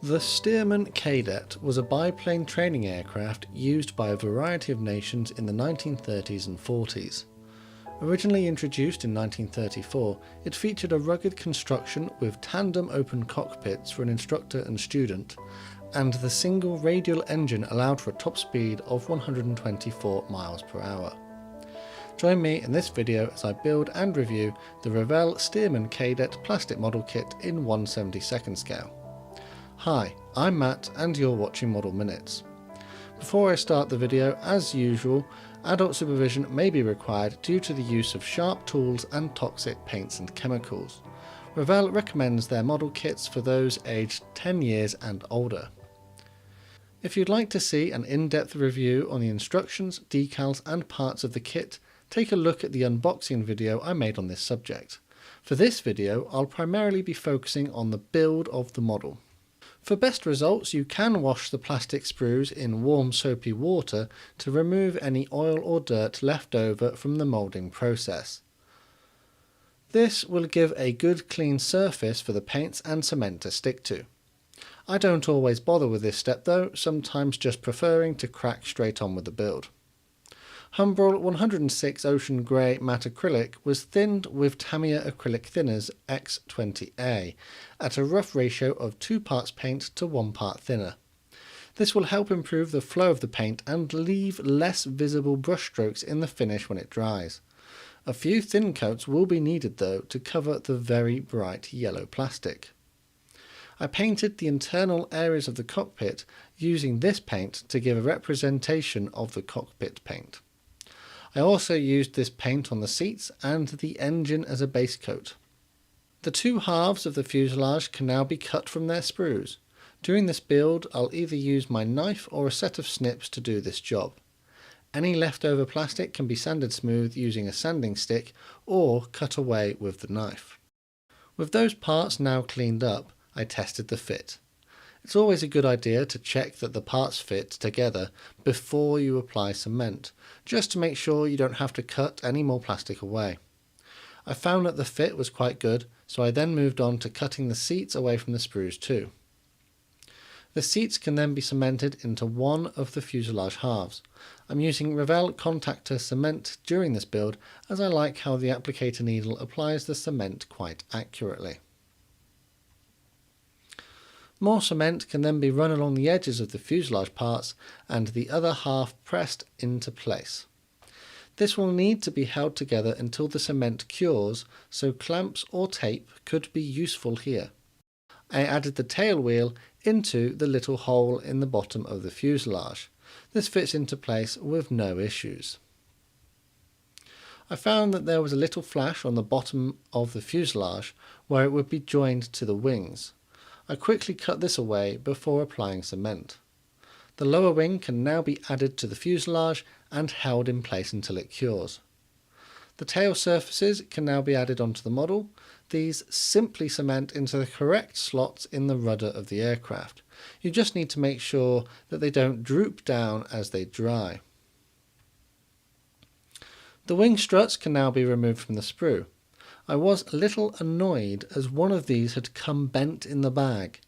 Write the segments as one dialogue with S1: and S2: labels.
S1: The Stearman Kaydet was a biplane training aircraft used by a variety of nations in the 1930s and 40s. Originally introduced in 1934, it featured a rugged construction with tandem open cockpits for an instructor and student, and the single radial engine allowed for a top speed of 124 miles per hour. Join me in this video as I build and review the Revell Stearman Kaydet plastic model kit in 1/72 scale. Hi, I'm Matt and you're watching Model Minutes. Before I start the video, as usual, adult supervision may be required due to the use of sharp tools and toxic paints and chemicals. Revell recommends their model kits for those aged 10 years and older. If you'd like to see an in-depth review on the instructions, decals and parts of the kit, take a look at the unboxing video I made on this subject. For this video, I'll primarily be focusing on the build of the model. For best results, you can wash the plastic sprues in warm soapy water to remove any oil or dirt left over from the moulding process. This will give a good clean surface for the paints and cement to stick to. I don't always bother with this step though, sometimes just preferring to crack straight on with the build. Humbrol 106 Ocean Grey Matte Acrylic was thinned with Tamiya acrylic thinners X20A at a rough ratio of 2 parts paint to 1 part thinner. This will help improve the flow of the paint and leave less visible brushstrokes in the finish when it dries. A few thin coats will be needed though to cover the very bright yellow plastic. I painted the internal areas of the cockpit using this paint to give a representation of the cockpit paint. I also used this paint on the seats and the engine as a base coat. The two halves of the fuselage can now be cut from their sprues. During this build, I'll either use my knife or a set of snips to do this job. Any leftover plastic can be sanded smooth using a sanding stick or cut away with the knife. With those parts now cleaned up, I tested the fit. It's always a good idea to check that the parts fit together before you apply cement, just to make sure you don't have to cut any more plastic away. I found that the fit was quite good, so I then moved on to cutting the seats away from the sprues too. The seats can then be cemented into one of the fuselage halves. I'm using Revell Contactor cement during this build as I like how the applicator needle applies the cement quite accurately. More cement can then be run along the edges of the fuselage parts and the other half pressed into place. This will need to be held together until the cement cures, so clamps or tape could be useful here. I added the tail wheel into the little hole in the bottom of the fuselage. This fits into place with no issues. I found that there was a little flash on the bottom of the fuselage where it would be joined to the wings. I quickly cut this away before applying cement. The lower wing can now be added to the fuselage and held in place until it cures. The tail surfaces can now be added onto the model. These simply cement into the correct slots in the rudder of the aircraft. You just need to make sure that they don't droop down as they dry. The wing struts can now be removed from the sprue. I was a little annoyed as one of these had come bent in the bag,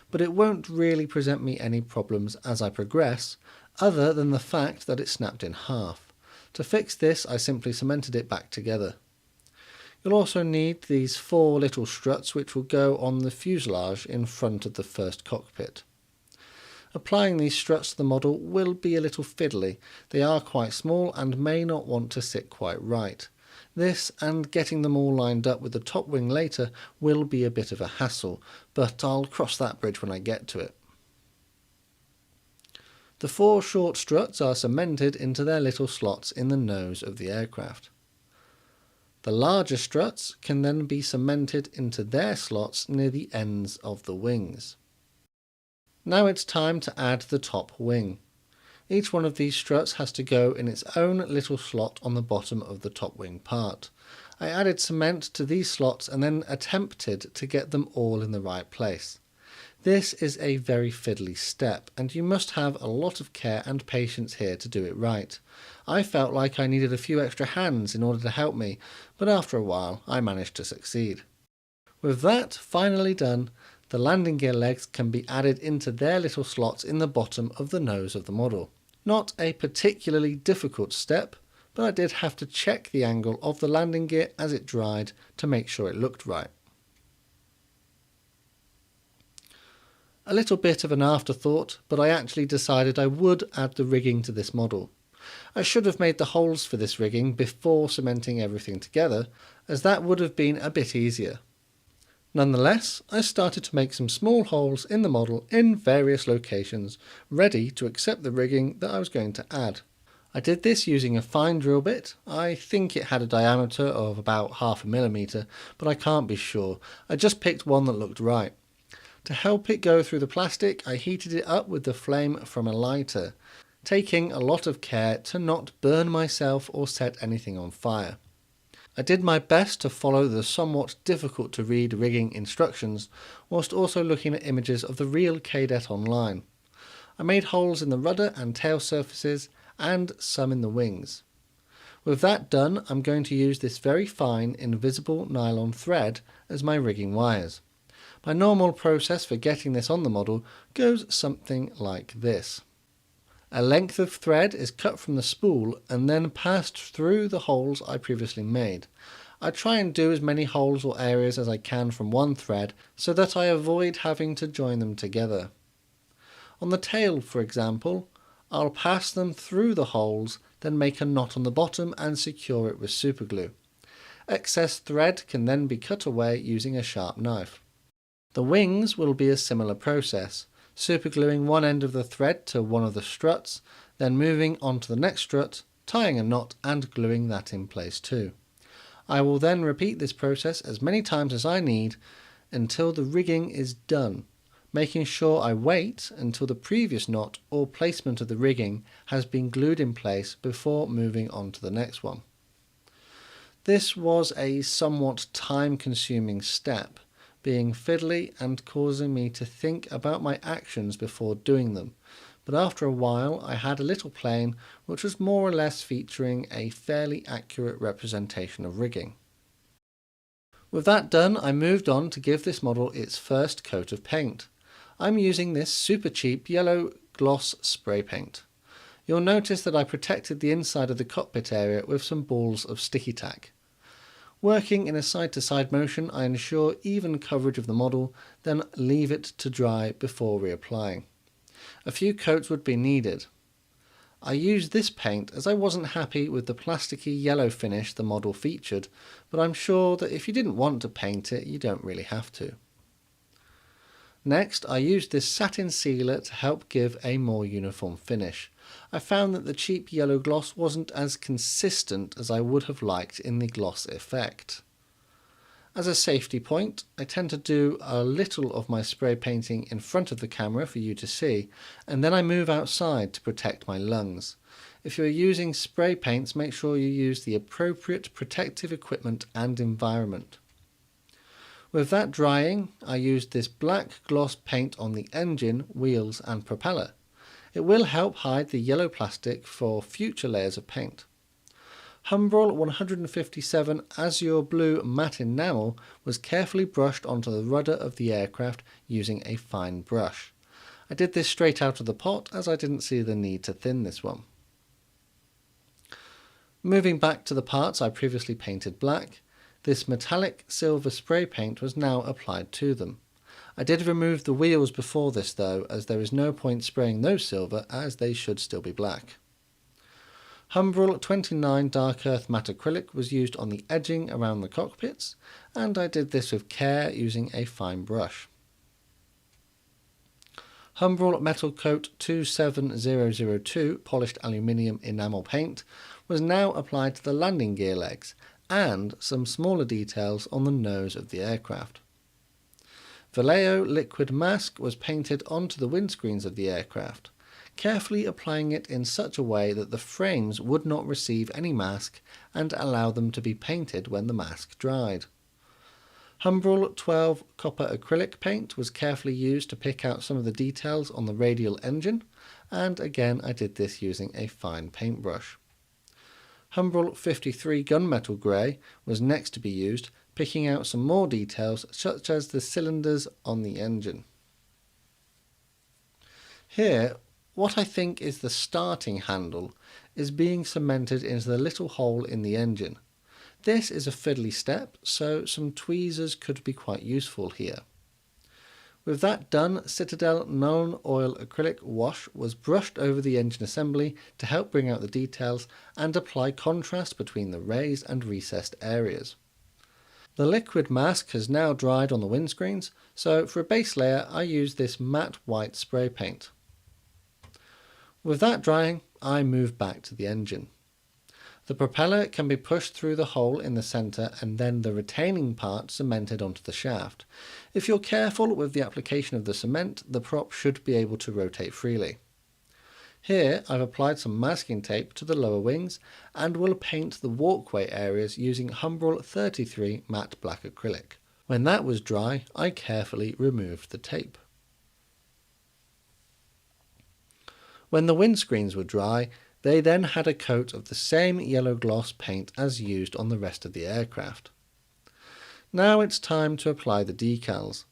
S1: but it won't really present me any problems as I progress, other than the fact that it snapped in half. To fix this, I simply cemented it back together. You'll also need these 4 little struts which will go on the fuselage in front of the first cockpit. Applying these struts to the model will be a little fiddly. They are quite small and may not want to sit quite right. This and getting them all lined up with the top wing later will be a bit of a hassle, but I'll cross that bridge when I get to it. The 4 short struts are cemented into their little slots in the nose of the aircraft. The larger struts can then be cemented into their slots near the ends of the wings. Now it's time to add the top wing. Each one of these struts has to go in its own little slot on the bottom of the top wing part. I added cement to these slots and then attempted to get them all in the right place. This is a very fiddly step, and you must have a lot of care and patience here to do it right. I felt like I needed a few extra hands in order to help me, but after a while I managed to succeed. With that finally done, the landing gear legs can be added into their little slots in the bottom of the nose of the model. Not a particularly difficult step, but I did have to check the angle of the landing gear as it dried to make sure it looked right. A little bit of an afterthought, but I actually decided I would add the rigging to this model. I should have made the holes for this rigging before cementing everything together, as that would have been a bit easier. Nonetheless, I started to make some small holes in the model in various locations, ready to accept the rigging that I was going to add. I did this using a fine drill bit. I think it had a diameter of about 0.5 millimeter, but I can't be sure. I just picked one that looked right. To help it go through the plastic, I heated it up with the flame from a lighter, taking a lot of care to not burn myself or set anything on fire. I did my best to follow the somewhat difficult to read rigging instructions, whilst also looking at images of the real Kaydet online. I made holes in the rudder and tail surfaces, and some in the wings. With that done, I'm going to use this very fine invisible nylon thread as my rigging wires. My normal process for getting this on the model goes something like this. A length of thread is cut from the spool and then passed through the holes I previously made. I try and do as many holes or areas as I can from one thread so that I avoid having to join them together. On the tail, for example, I'll pass them through the holes, then make a knot on the bottom and secure it with superglue. Excess thread can then be cut away using a sharp knife. The wings will be a similar process, supergluing one end of the thread to one of the struts, then moving on to the next strut, tying a knot and gluing that in place too. I will then repeat this process as many times as I need until the rigging is done, making sure I wait until the previous knot or placement of the rigging has been glued in place before moving on to the next one. This was a somewhat time-consuming step, being fiddly and causing me to think about my actions before doing them, but after a while I had a little plane which was more or less featuring a fairly accurate representation of rigging. With that done, I moved on to give this model its first coat of paint. I'm using this super cheap yellow gloss spray paint. You'll notice that I protected the inside of the cockpit area with some balls of sticky tack. Working in a side-to-side motion, I ensure even coverage of the model, then leave it to dry before reapplying. A few coats would be needed. I used this paint as I wasn't happy with the plasticky yellow finish the model featured, but I'm sure that if you didn't want to paint it, you don't really have to. Next, I used this satin sealer to help give a more uniform finish. I found that the cheap yellow gloss wasn't as consistent as I would have liked in the gloss effect. As a safety point, I tend to do a little of my spray painting in front of the camera for you to see, and then I move outside to protect my lungs. If you're using spray paints, make sure you use the appropriate protective equipment and environment. With that drying, I used this black gloss paint on the engine, wheels and propeller. It will help hide the yellow plastic for future layers of paint. Humbrol 157 Azure Blue Matte Enamel was carefully brushed onto the rudder of the aircraft using a fine brush. I did this straight out of the pot as I didn't see the need to thin this one. Moving back to the parts I previously painted black, this metallic silver spray paint was now applied to them. I did remove the wheels before this though, as there is no point spraying those silver as they should still be black. Humbrol 29 Dark Earth Matte Acrylic was used on the edging around the cockpits, and I did this with care using a fine brush. Humbrol Metal Coat 27002 Polished Aluminium Enamel Paint was now applied to the landing gear legs, and some smaller details on the nose of the aircraft. Vallejo Liquid Mask was painted onto the windscreens of the aircraft, carefully applying it in such a way that the frames would not receive any mask and allow them to be painted when the mask dried. Humbrol 12 Copper Acrylic Paint was carefully used to pick out some of the details on the radial engine, and again I did this using a fine paintbrush. Humbrol 53 Gunmetal Grey was next to be used, picking out some more details such as the cylinders on the engine. Here, what I think is the starting handle is being cemented into the little hole in the engine. This is a fiddly step, so some tweezers could be quite useful here. With that done, Citadel non-oil acrylic wash was brushed over the engine assembly to help bring out the details and apply contrast between the raised and recessed areas. The liquid mask has now dried on the windscreens, so for a base layer I used this matte white spray paint. With that drying, I move back to the engine. The propeller can be pushed through the hole in the centre and then the retaining part cemented onto the shaft. If you're careful with the application of the cement, the prop should be able to rotate freely. Here I've applied some masking tape to the lower wings and will paint the walkway areas using Humbrol 33 matte black acrylic. When that was dry, I carefully removed the tape. When the windscreens were dry, they then had a coat of the same yellow gloss paint as used on the rest of the aircraft. Now it's time to apply the decals.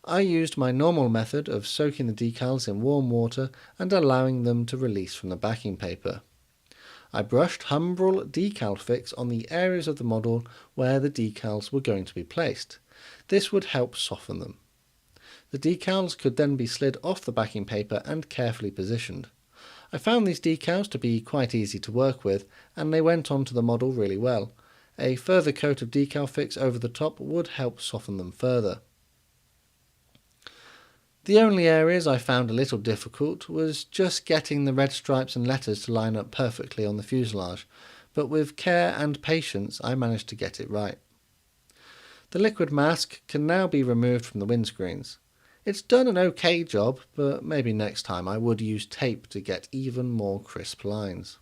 S1: I used my normal method of soaking the decals in warm water and allowing them to release from the backing paper. I brushed Humbrol decal fix on the areas of the model where the decals were going to be placed. This would help soften them. The decals could then be slid off the backing paper and carefully positioned. I found these decals to be quite easy to work with, and they went onto the model really well. A further coat of decal fix over the top would help soften them further. The only areas I found a little difficult was just getting the red stripes and letters to line up perfectly on the fuselage, but with care and patience I managed to get it right. The liquid mask can now be removed from the windscreens. It's done an okay job, but maybe next time I would use tape to get even more crisp lines.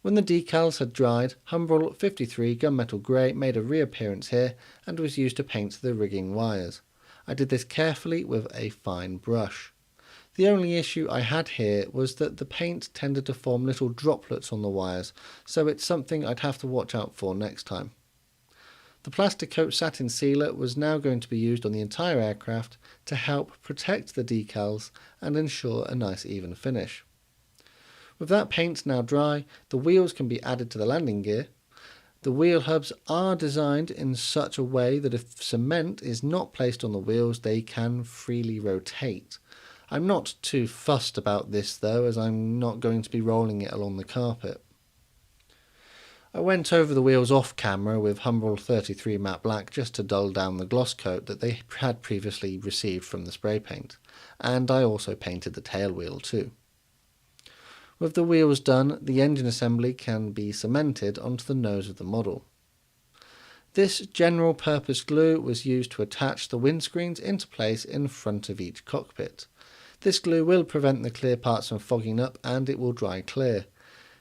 S1: When the decals had dried, Humbrol 53 gunmetal grey made a reappearance here and was used to paint the rigging wires. I did this carefully with a fine brush. The only issue I had here was that the paint tended to form little droplets on the wires, so it's something I'd have to watch out for next time. The plastic coat satin sealer was now going to be used on the entire aircraft to help protect the decals and ensure a nice even finish. With that paint now dry, the wheels can be added to the landing gear. The wheel hubs are designed in such a way that if cement is not placed on the wheels, they can freely rotate. I'm not too fussed about this though, as I'm not going to be rolling it along the carpet. I went over the wheels off camera with Humbrol 33 matte black just to dull down the gloss coat that they had previously received from the spray paint, and I also painted the tail wheel too. With the wheels done, the engine assembly can be cemented onto the nose of the model. This general purpose glue was used to attach the windscreens into place in front of each cockpit. This glue will prevent the clear parts from fogging up and it will dry clear.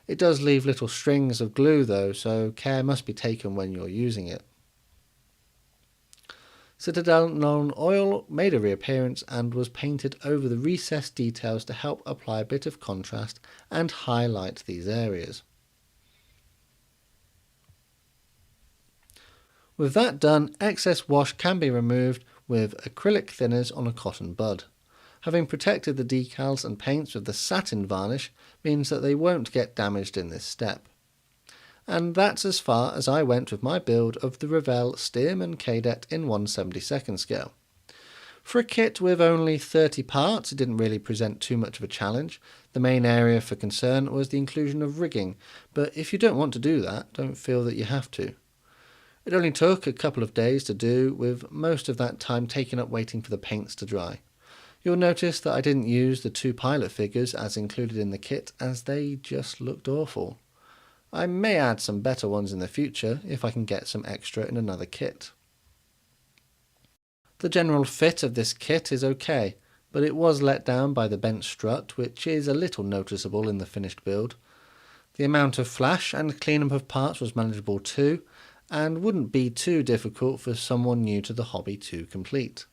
S1: It does leave little strings of glue though, so care must be taken when you're using it. Citadel non-oil made a reappearance and was painted over the recessed details to help apply a bit of contrast and highlight these areas. With that done, excess wash can be removed with acrylic thinners on a cotton bud. Having protected the decals and paints with the satin varnish means that they won't get damaged in this step. And that's as far as I went with my build of the Revell Stearman Kaydet in 1/72 scale. For a kit with only 30 parts, it didn't really present too much of a challenge. The main area for concern was the inclusion of rigging, but if you don't want to do that, don't feel that you have to. It only took a couple of days to do, with most of that time taken up waiting for the paints to dry. You'll notice that I didn't use the two pilot figures as included in the kit, as they just looked awful. I may add some better ones in the future if I can get some extra in another kit. The general fit of this kit is okay, but it was let down by the bent strut, which is a little noticeable in the finished build. The amount of flash and cleanup of parts was manageable too, and wouldn't be too difficult for someone new to the hobby to complete.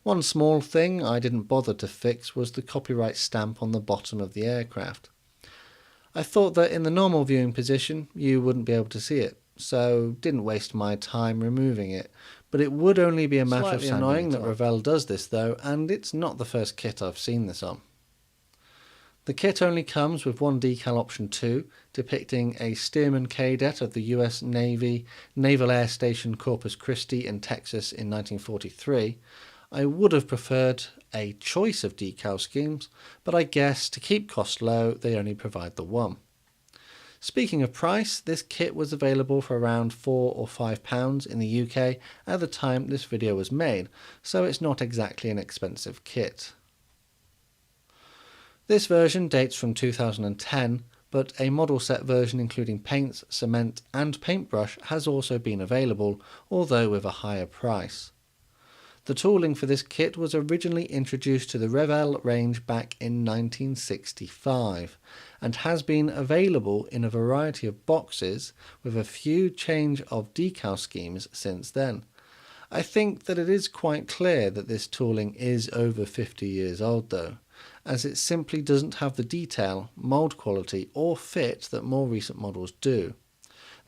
S1: One small thing I didn't bother to fix was the copyright stamp on the bottom of the aircraft. I thought that in the normal viewing position you wouldn't be able to see it, so didn't waste my time removing it. But it would only be a matter of annoying that Revell does this though, and it's not the first kit I've seen this on. The kit only comes with one decal option 2, depicting a Stearman Kaydet of the US Navy Naval Air Station Corpus Christi in Texas in 1943. I would have preferred a choice of decal schemes, but I guess to keep costs low they only provide the one. Speaking of price, this kit was available for around £4 or £5 in the UK at the time this video was made, so it's not exactly an expensive kit. This version dates from 2010, but a model set version including paints, cement and paintbrush has also been available, although with a higher price. The tooling for this kit was originally introduced to the Revell range back in 1965 and has been available in a variety of boxes with a few change of decal schemes since then. I think that it is quite clear that this tooling is over 50 years old though, as it simply doesn't have the detail, mould quality or fit that more recent models do.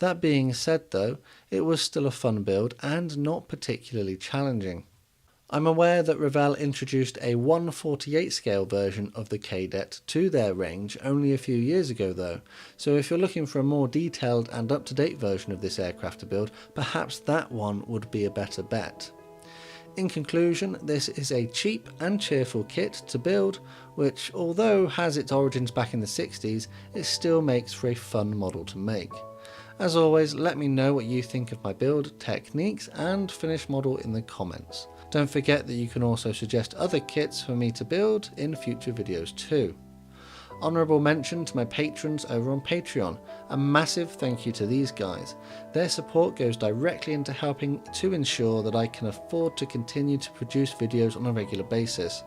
S1: That being said though, it was still a fun build and not particularly challenging. I'm aware that Revell introduced a 1/48 scale version of the Kaydet to their range only a few years ago though, so if you're looking for a more detailed and up-to-date version of this aircraft to build, perhaps that one would be a better bet. In conclusion, this is a cheap and cheerful kit to build, which although has its origins back in the 60s, it still makes for a fun model to make. As always, let me know what you think of my build techniques and finished model in the comments. Don't forget that you can also suggest other kits for me to build in future videos too. Honourable mention to my patrons over on Patreon. A massive thank you to these guys. Their support goes directly into helping to ensure that I can afford to continue to produce videos on a regular basis.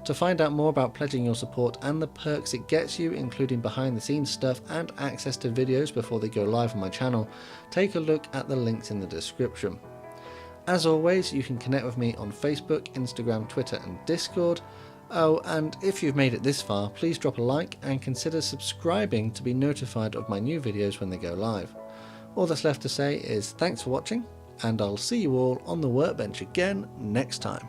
S1: To find out more about pledging your support and the perks it gets you, including behind the scenes stuff and access to videos before they go live on my channel, take a look at the links in the description. As always, you can connect with me on Facebook, Instagram, Twitter and Discord. Oh, and if you've made it this far, please drop a like and consider subscribing to be notified of my new videos when they go live. All that's left to say is thanks for watching, and I'll see you all on the workbench again next time.